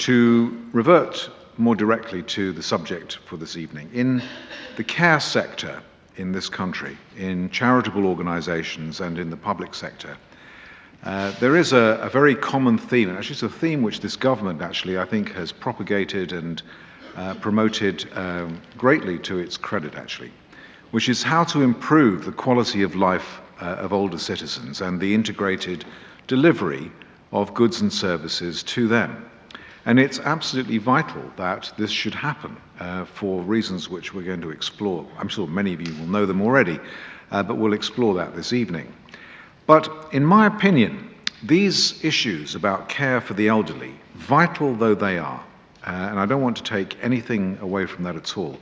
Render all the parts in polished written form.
To revert more directly to the subject for this evening, in the care sector in this country, in charitable organizations and in the public sector, there is a very common theme, and actually it's a theme which this government actually, I think, has propagated and promoted greatly to its credit actually, which is how to improve the quality of life of older citizens and the integrated delivery of goods and services to them. And it's absolutely vital that this should happen for reasons which we're going to explore. I'm sure many of you will know them already, but we'll explore that this evening. But in my opinion, these issues about care for the elderly, vital though they are, and I don't want to take anything away from that at all,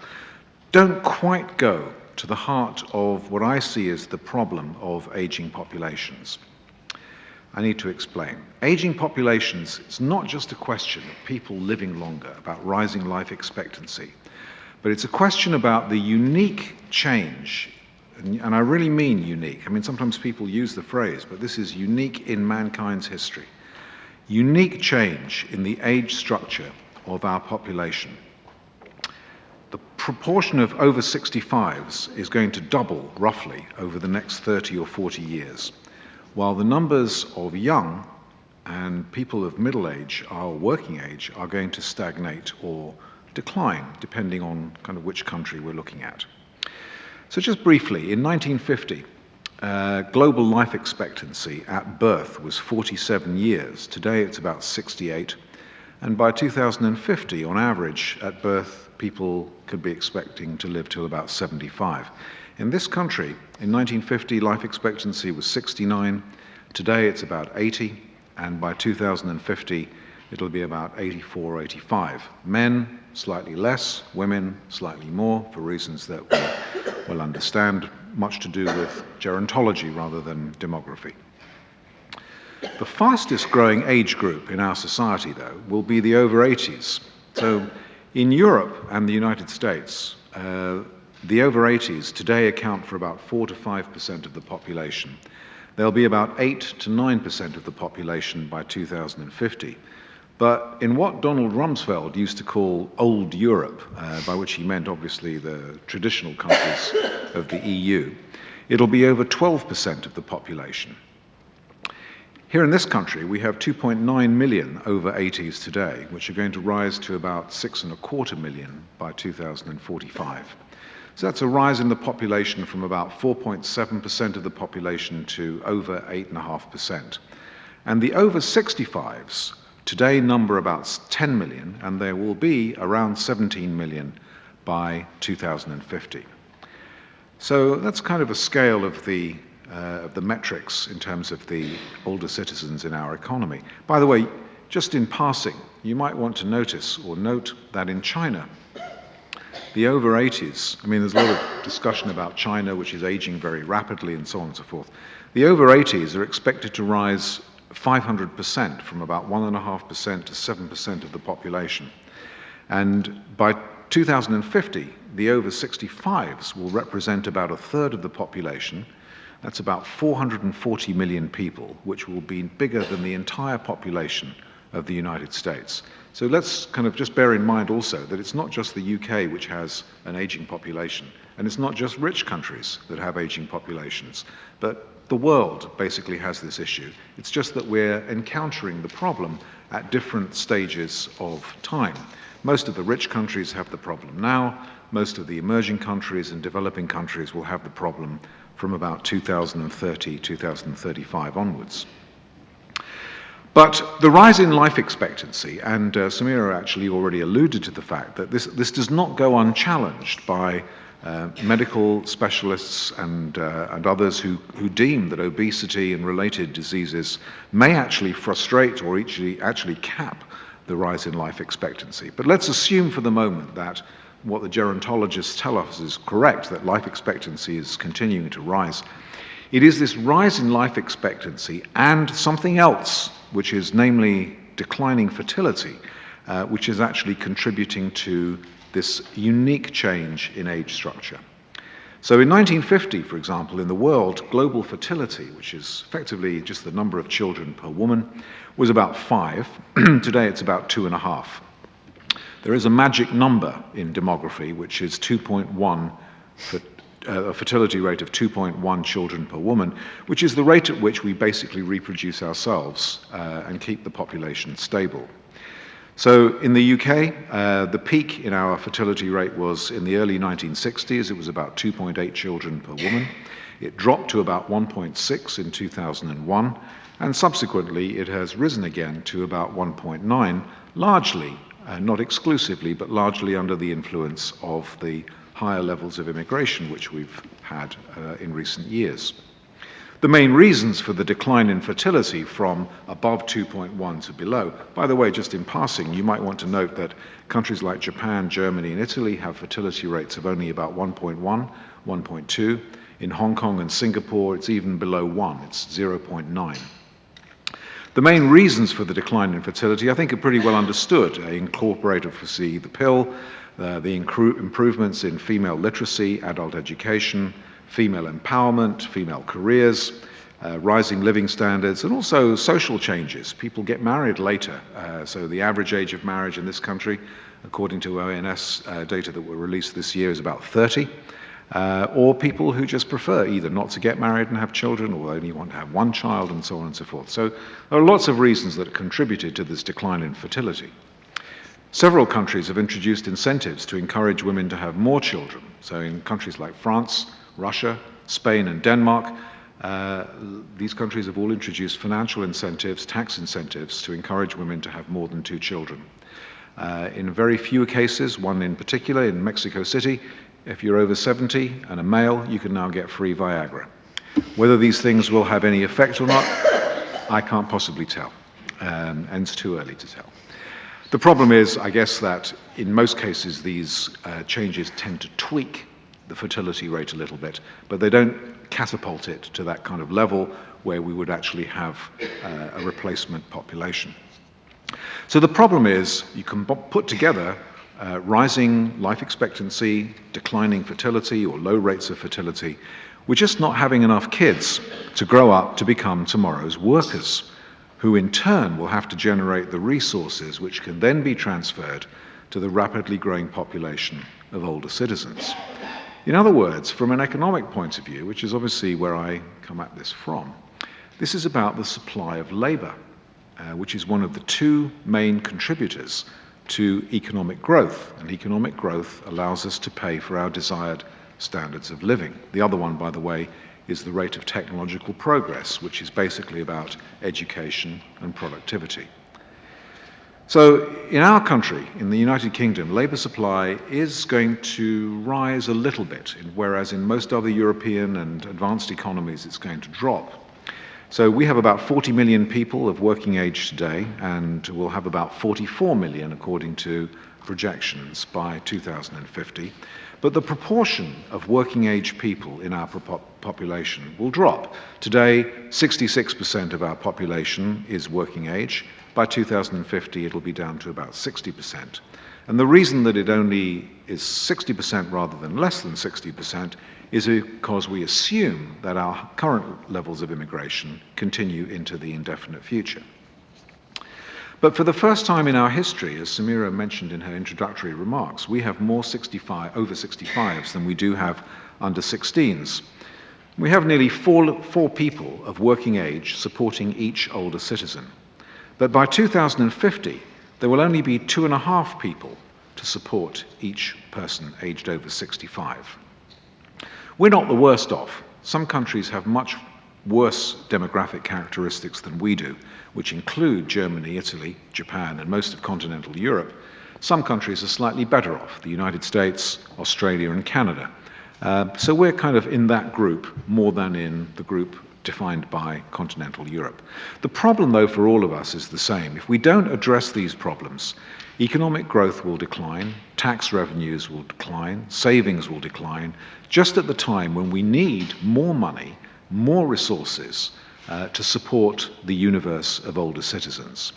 don't quite go to the heart of what I see as the problem of aging populations. I need to explain. Aging populations is not just a question of people living longer, about rising life expectancy, but it's a question about the unique change, and I really mean unique. I mean, sometimes people use the phrase, but this is unique in mankind's history. Unique change in the age structure of our population. The proportion of over 65s is going to double, roughly, over the next 30 or 40 years. While the numbers of young and people of middle age, our working age, are going to stagnate or decline, depending on kind of which country we're looking at. So just briefly, in 1950, global life expectancy at birth was 47 years. Today it's about 68. And by 2050, on average, at birth, people could be expecting to live till about 75. In this country, in 1950, life expectancy was 69. Today, it's about 80. And by 2050, it'll be about 84, 85. Men, slightly less. Women, slightly more, for reasons that we will understand, much to do with gerontology rather than demography. The fastest growing age group in our society, though, will be the over 80s. So in Europe and the United States, the over 80s today account for about 4 to 5% of the population. They'll be about 8 to 9% of the population by 2050. But in what Donald Rumsfeld used to call old Europe, by which he meant obviously the traditional countries of the EU, it'll be over 12% of the population. Here in this country, we have 2.9 million over 80s today, which are going to rise to about 6.25 million by 2045. So that's a rise in the population from about 4.7% of the population to over 8.5%. And the over 65s today number about 10 million, and there will be around 17 million by 2050. So that's kind of a scale of the metrics in terms of the older citizens in our economy. By the way, just in passing, you might want to notice or note that in China, the over 80s, I mean, there's a lot of discussion about China, which is aging very rapidly and so on and so forth. The over 80s are expected to rise 500%, from about 1.5% to 7% of the population. And by 2050, the over 65s will represent about a third of the population. That's about 440 million people, which will be bigger than the entire population of the United States. So let's kind of just bear in mind also that it's not just the UK which has an aging population, and it's not just rich countries that have aging populations, but the world basically has this issue. It's just that we're encountering the problem at different stages of time. Most of the rich countries have the problem now. Most of the emerging countries and developing countries will have the problem from about 2030, 2035 onwards. But the rise in life expectancy, and Samira actually already alluded to the fact that this does not go unchallenged by medical specialists and others who deem that obesity and related diseases may actually frustrate or actually cap the rise in life expectancy. But let's assume for the moment that what the gerontologists tell us is correct, that life expectancy is continuing to rise. It is this rise in life expectancy and something else, which is namely declining fertility, which is actually contributing to this unique change in age structure. So in 1950, for example, in the world, global fertility, which is effectively just the number of children per woman, was about 5. Today it's about 2.5. There is a magic number in demography, which is 2.1, a fertility rate of 2.1 children per woman, which is the rate at which we basically reproduce ourselves and keep the population stable. So in the UK, the peak in our fertility rate was in the early 1960s. It was about 2.8 children per woman. It dropped to about 1.6 in 2001, and subsequently it has risen again to about 1.9, largely, not exclusively, but largely under the influence of the higher levels of immigration which we've had in recent years. The main reasons for the decline in fertility from above 2.1 to below, by the way, just in passing, you might want to note that countries like Japan, Germany, and Italy have fertility rates of only about 1.1, 1.2. In Hong Kong and Singapore, it's even below 1, it's 0.9. The main reasons for the decline in fertility, I think, are pretty well understood. They incorporate, obviously, the pill, the improvements in female literacy, adult education, female empowerment, female careers, rising living standards, and also social changes. People get married later. So the average age of marriage in this country, according to ONS data that were released this year, is about 30. Or people who just prefer either not to get married and have children, or only want to have one child, and so on and so forth. So there are lots of reasons that contributed to this decline in fertility. Several countries have introduced incentives to encourage women to have more children. So in countries like France, Russia, Spain, and Denmark, these countries have all introduced financial incentives, tax incentives, to encourage women to have more than 2 children. In very few cases, one in particular in Mexico City, if you're over 70 and a male, you can now get free Viagra. Whether these things will have any effect or not, I can't possibly tell, and it's too early to tell. The problem is, I guess, that in most cases these changes tend to tweak the fertility rate a little bit, but they don't catapult it to that kind of level where we would actually have a replacement population. So the problem is you can put together rising life expectancy, declining fertility, or low rates of fertility. We're just not having enough kids to grow up to become tomorrow's workers, who in turn will have to generate the resources which can then be transferred to the rapidly growing population of older citizens. In other words, from an economic point of view, which is obviously where I come at this from, this is about the supply of labor, which is one of the 2 main contributors to economic growth. And economic growth allows us to pay for our desired standards of living. The other one, by the way, is the rate of technological progress, which is basically about education and productivity. So in our country, in the United Kingdom, labour supply is going to rise a little bit, whereas in most other European and advanced economies it's going to drop. So we have about 40 million people of working age today, and we'll have about 44 million according to projections by 2050. But the proportion of working age people in our population will drop. Today, 66% of our population is working age. By 2050, it'll be down to about 60%. And the reason that it only is 60% rather than less than 60% is because we assume that our current levels of immigration continue into the indefinite future. But for the first time in our history, as Samira mentioned in her introductory remarks, we have more over 65s than we do have under 16s. We have nearly four people of working age supporting each older citizen. But by 2050, there will only be 2.5 people to support each person aged over 65. We're not the worst off. Some countries have much worse demographic characteristics than we do, which include Germany, Italy, Japan, and most of continental Europe. Some countries are slightly better off, the United States, Australia, and Canada. So we're kind of in that group more than in the group defined by continental Europe. The problem, though, for all of us is the same. If we don't address these problems, economic growth will decline, tax revenues will decline, savings will decline, just at the time when we need more money, more resources to support the universe of older citizens.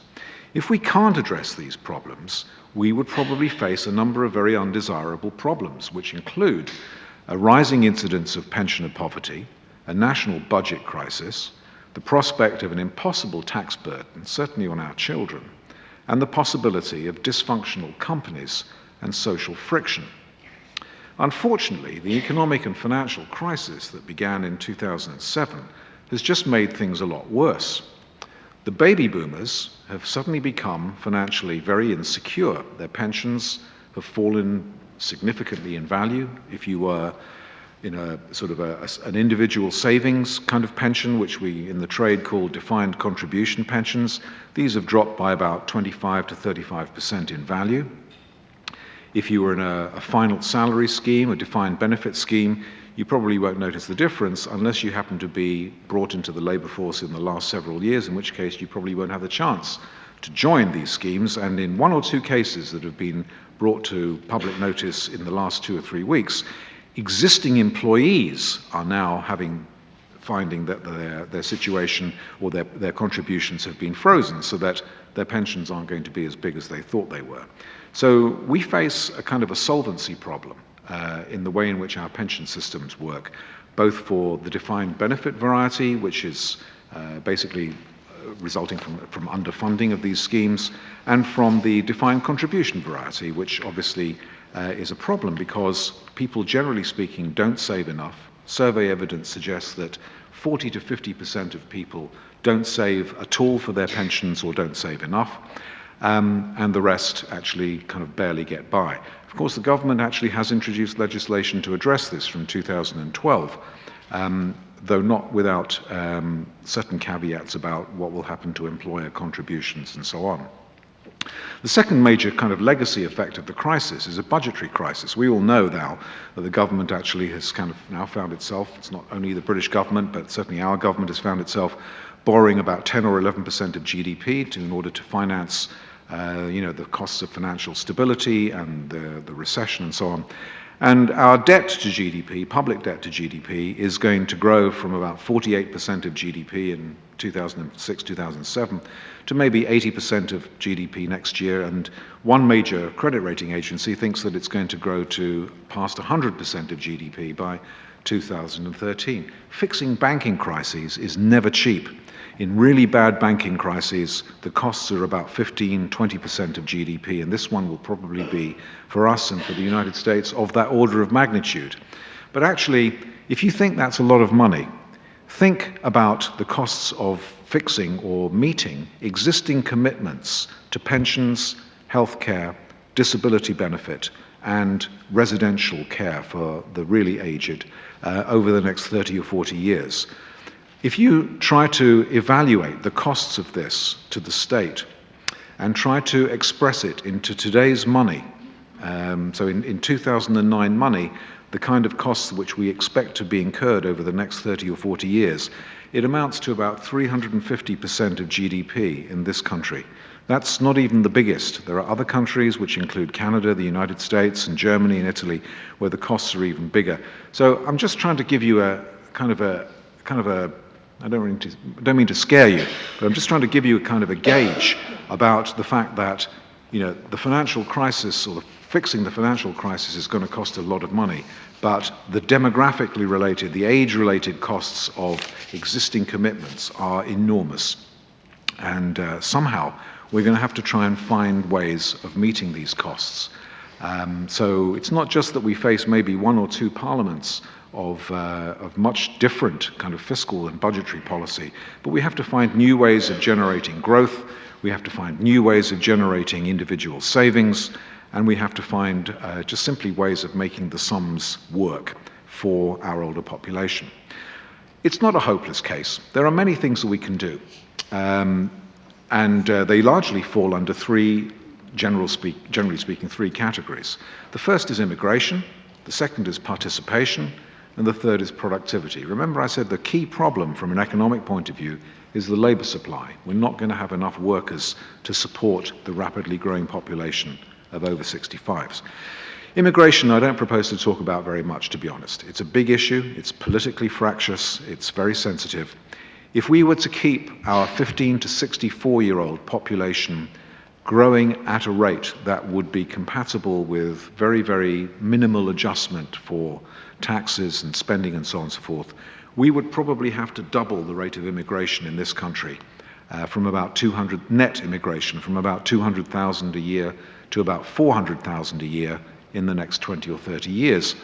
If we can't address these problems, we would probably face a number of very undesirable problems, which include a rising incidence of pensioner poverty, a national budget crisis, the prospect of an impossible tax burden, certainly on our children, and the possibility of dysfunctional companies and social friction. Unfortunately, the economic and financial crisis that began in 2007 has just made things a lot worse. The baby boomers have suddenly become financially very insecure. Their pensions have fallen significantly in value. If you were in a sort of an individual savings kind of pension, which we in the trade call defined contribution pensions, these have dropped by about 25 to 35% in value. If you were in a final salary scheme, a defined benefit scheme, you probably won't notice the difference unless you happen to be brought into the labour force in the last several years, in which case you probably won't have the chance to join these schemes. And in one or two cases that have been brought to public notice in the last 2 or 3 weeks, existing employees are now finding that their situation or their contributions have been frozen, so that their pensions aren't going to be as big as they thought they were. So we face a kind of a solvency problem in the way in which our pension systems work, both for the defined benefit variety, which is basically resulting from underfunding of these schemes, and from the defined contribution variety, which obviously is a problem because people, generally speaking, don't save enough. Survey evidence suggests that 40 to 50% of people don't save at all for their pensions or don't save enough, and the rest actually kind of barely get by. Of course, the government actually has introduced legislation to address this from 2012, though not without certain caveats about what will happen to employer contributions and so on. The second major kind of legacy effect of the crisis is a budgetary crisis. We all know now that the government actually has kind of now found itself, it's not only the British government, but certainly our government has found itself borrowing about 10 or 11% of GDP in order to finance the costs of financial stability and the recession and so on. And our debt to GDP, public debt to GDP, is going to grow from about 48% of GDP in 2006, 2007 to maybe 80% of GDP next year. And one major credit rating agency thinks that it's going to grow to past 100% of GDP by 2013. Fixing banking crises is never cheap. In really bad banking crises, the costs are about 15, 20% of GDP, and this one will probably be, for us and for the United States, of that order of magnitude. But actually, if you think that's a lot of money, think about the costs of fixing or meeting existing commitments to pensions, healthcare, disability benefit, and residential care for the really aged over the next 30 or 40 years. If you try to evaluate the costs of this to the state and try to express it into today's money, so in 2009 money, the kind of costs which we expect to be incurred over the next 30 or 40 years, it amounts to about 350% of GDP in this country. That's not even the biggest. There are other countries, which include Canada, the United States, and Germany and Italy, where the costs are even bigger. So I'm just trying to give you a kind of a I don't mean to scare you, but I'm just trying to give you a kind of a gauge about the fact that, the financial crisis or fixing the financial crisis is going to cost a lot of money, but the demographically related, the age-related costs of existing commitments are enormous. And somehow we're going to have to try and find ways of meeting these costs. So it's not just that we face maybe one or two parliaments of much different kind of fiscal and budgetary policy, but we have to find new ways of generating growth, we have to find new ways of generating individual savings, and we have to find just simply ways of making the sums work for our older population. It's not a hopeless case. There are many things that we can do, and they largely fall under generally speaking, three categories. The first is immigration, the second is participation, and the third is productivity. Remember, I said the key problem from an economic point of view is the labor supply. We're not going to have enough workers to support the rapidly growing population of over 65s. Immigration, I don't propose to talk about very much, to be honest. It's a big issue, it's politically fractious, it's very sensitive. If we were to keep our 15 to 64-year-old population growing at a rate that would be compatible with very, very minimal adjustment for taxes and spending and so on and so forth, we would probably have to double the rate of immigration in this country from about 200, net immigration, from about 200,000 a year to about 400,000 a year in the next 20 or 30 years.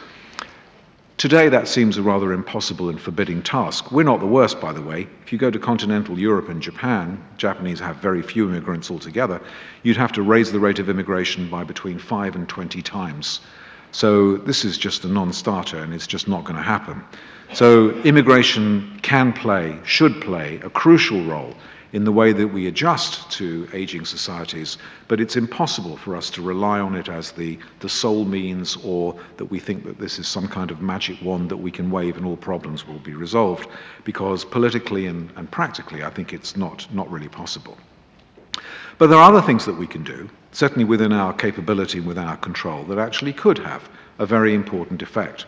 Today, that seems a rather impossible and forbidding task. We're not the worst, by the way. If you go to continental Europe and Japan, Japanese have very few immigrants altogether, you'd have to raise the rate of immigration by between 5 and 20 times. So this is just a non-starter, and it's just not going to happen. So immigration can play, should play, a crucial role in the way that we adjust to aging societies, but it's impossible for us to rely on it as the sole means, or that we think that this is some kind of magic wand that we can wave and all problems will be resolved, because politically and practically I think it's not really possible. But there are other things that we can do, certainly within our capability and within our control, that actually could have a very important effect.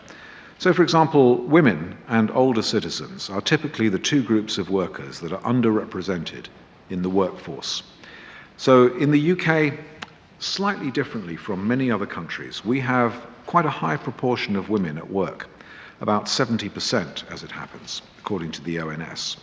So, for example, women and older citizens are typically the two groups of workers that are underrepresented in the workforce. So in the UK, slightly differently from many other countries, we have quite a high proportion of women at work, about 70% as it happens, according to the ONS.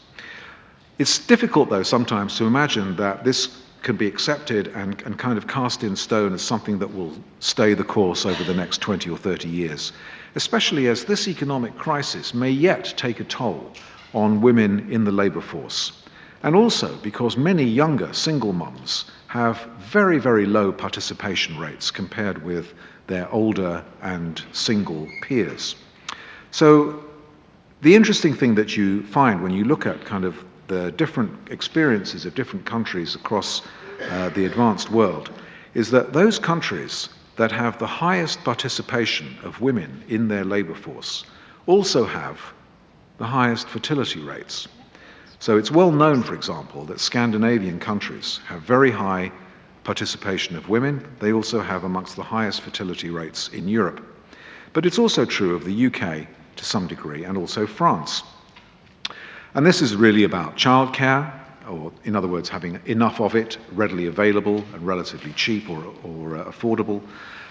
It's difficult, though, sometimes to imagine that this can be accepted and kind of cast in stone as something that will stay the course over the next 20 or 30 years, especially as this economic crisis may yet take a toll on women in the labour force. And also because many younger single mums have very, very low participation rates compared with their older and single peers. So the interesting thing that you find when you look at kind of the different experiences of different countries across the advanced world is that those countries that have the highest participation of women in their labour force also have the highest fertility rates. So it's well known, for example, that Scandinavian countries have very high participation of women. They also have amongst the highest fertility rates in Europe. But it's also true of the UK to some degree, and also France. And this is really about childcare, or in other words, having enough of it readily available and relatively cheap or affordable,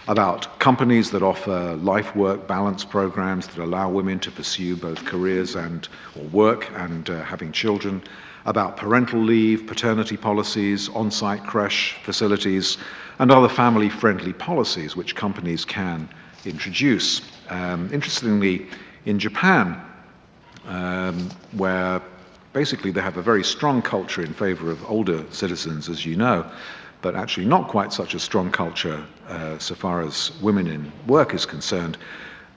about companies that offer life-work balance programs that allow women to pursue both careers or work and having children, about parental leave, paternity policies, on-site creche facilities, and other family-friendly policies which companies can introduce. Interestingly, in Japan, where basically they have a very strong culture in favor of older citizens, as you know, but actually not quite such a strong culture so far as women in work is concerned.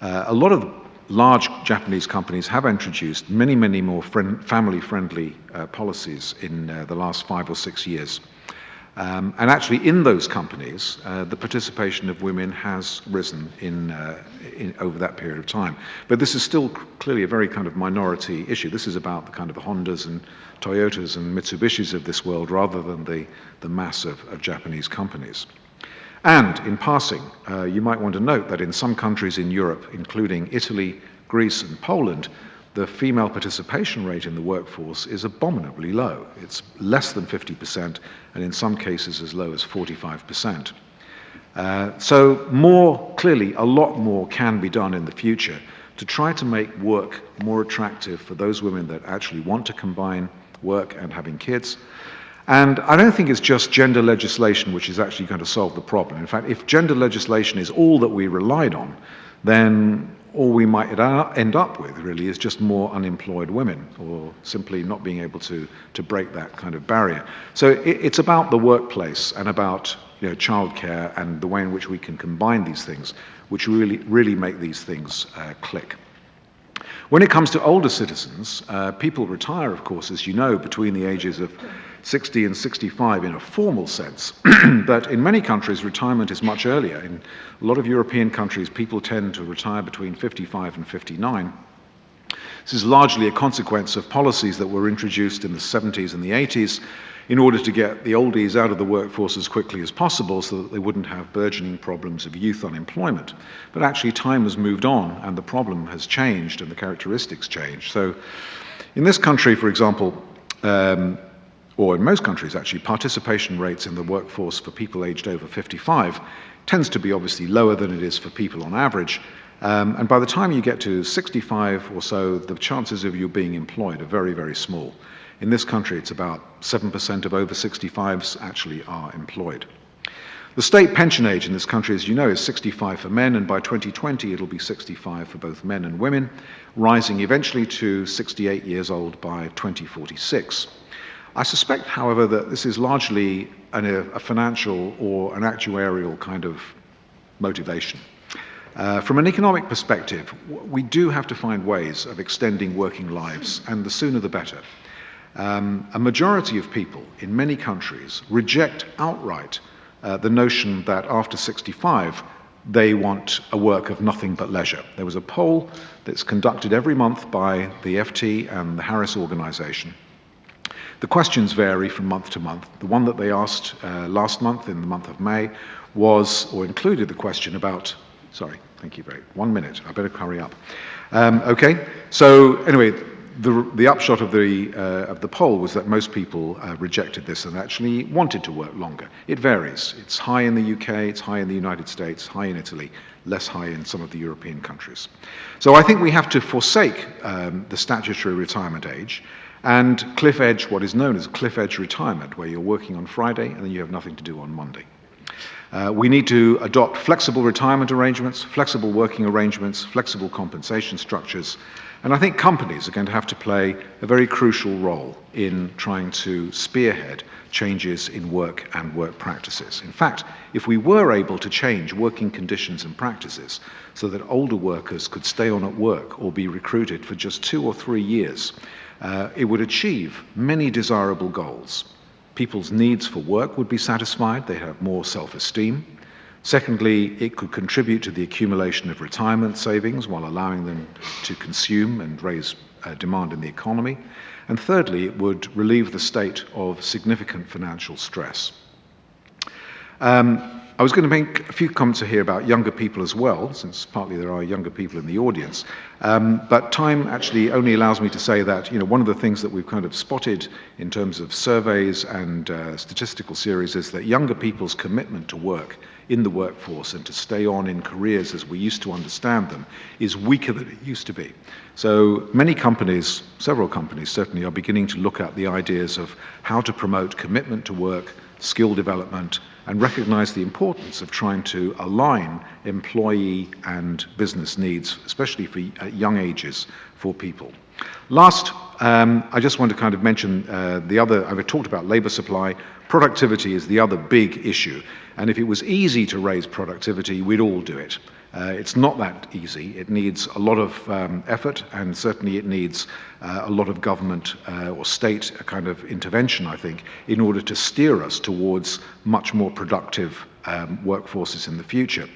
A lot of large Japanese companies have introduced many, many more family-friendly policies in the last 5 or 6 years. And actually in those companies, the participation of women has risen over that period of time. But this is still clearly a very kind of minority issue. This is about the kind of Hondas and Toyotas and Mitsubishis of this world rather than the mass of Japanese companies. And in passing, you might want to note that in some countries in Europe, including Italy, Greece and Poland, the female participation rate in the workforce is abominably low. It's less than 50%, and in some cases as low as 45%. So more clearly, a lot more can be done in the future to try to make work more attractive for those women that actually want to combine work and having kids. And I don't think it's just gender legislation which is actually going to solve the problem. In fact, if gender legislation is all that we relied on, then all we might end up with really is just more unemployed women, or simply not being able to break that kind of barrier. So it's about the workplace and about childcare and the way in which we can combine these things, which really make these things click. When it comes to older citizens, people retire, of course, as you know, between the ages of 60 and 65 in a formal sense, but in many countries retirement is much earlier. In a lot of European countries, people tend to retire between 55 and 59. This is largely a consequence of policies that were introduced in the 70s and the 80s in order to get the oldies out of the workforce as quickly as possible so that they wouldn't have burgeoning problems of youth unemployment. But actually time has moved on and the problem has changed and the characteristics changed. So in this country, for example, or in most countries actually, participation rates in the workforce for people aged over 55 tends to be obviously lower than it is for people on average. And by the time you get to 65 or so, the chances of you being employed are very, very small. In this country, it's about 7% of over 65s actually are employed. The state pension age in this country, as you know, is 65 for men, and by 2020 it'll be 65 for both men and women, rising eventually to 68 years old by 2046. I suspect, however, that this is largely a financial or an actuarial kind of motivation. From an economic perspective, we do have to find ways of extending working lives, and the sooner the better. A majority of people in many countries reject outright the notion that after 65 they want a work of nothing but leisure. There was a poll that's conducted every month by the FT and the Harris Organization. The questions vary from month to month. The one that they asked last month, in the month of May, was, or included the question about, sorry, thank you very, 1 minute, I better hurry up. Okay, so anyway, the upshot of the poll was that most people rejected this and actually wanted to work longer. It varies. It's high in the UK, it's high in the United States, high in Italy, less high in some of the European countries. So I think we have to forsake the statutory retirement age and cliff edge what is known as cliff edge retirement, where you're working on Friday and then you have nothing to do on Monday. We need to adopt flexible retirement arrangements, flexible working arrangements, flexible compensation structures, and I think companies are going to have to play a very crucial role in trying to spearhead changes in work and work practices. In fact, if we were able to change working conditions and practices so that older workers could stay on at work or be recruited for just 2 or 3 years, it would achieve many desirable goals. People's needs for work would be satisfied, they'd have more self-esteem. Secondly, it could contribute to the accumulation of retirement savings while allowing them to consume and raise demand in the economy. And thirdly, it would relieve the state of significant financial stress. I was going to make a few comments here about younger people as well, since partly there are younger people in the audience. But time actually only allows me to say that, one of the things that we've kind of spotted in terms of surveys and statistical series is that younger people's commitment to work in the workforce and to stay on in careers as we used to understand them is weaker than it used to be. So many companies, several companies certainly, are beginning to look at the ideas of how to promote commitment to work, skill development, and recognize the importance of trying to align employee and business needs, especially for young ages, for people. Last, I just want to kind of mention I've talked about labor supply. Productivity is the other big issue. And if it was easy to raise productivity, we'd all do it. It's not that easy. It needs a lot of effort, and certainly it needs a lot of government or state kind of intervention, I think, in order to steer us towards much more productive workforces in the future.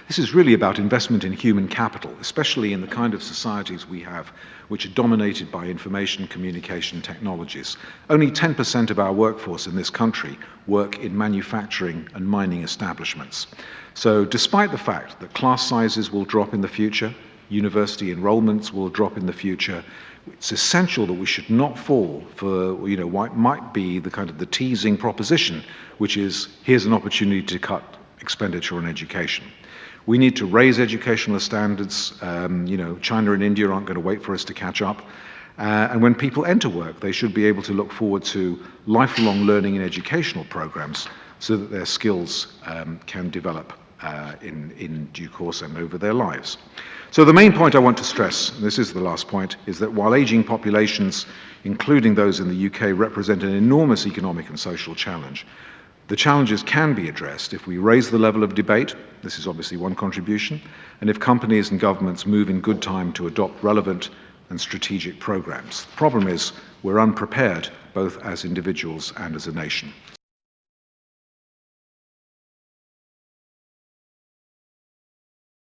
This is really about investment in human capital, especially in the kind of societies we have, which are dominated by information communication technologies. Only 10% of our workforce in this country work in manufacturing and mining establishments. So despite the fact that class sizes will drop in the future, university enrollments will drop in the future, it's essential that we should not fall for what might be the kind of the teasing proposition, which is here's an opportunity to cut expenditure on education. We need to raise educational standards. China and India aren't going to wait for us to catch up. And when people enter work, they should be able to look forward to lifelong learning and educational programs so that their skills can develop in due course and over their lives. So the main point I want to stress, and this is the last point, is that while aging populations, including those in the UK, represent an enormous economic and social challenge, the challenges can be addressed if we raise the level of debate. This is obviously one contribution, and if companies and governments move in good time to adopt relevant and strategic programs. The problem is we're unprepared, both as individuals and as a nation.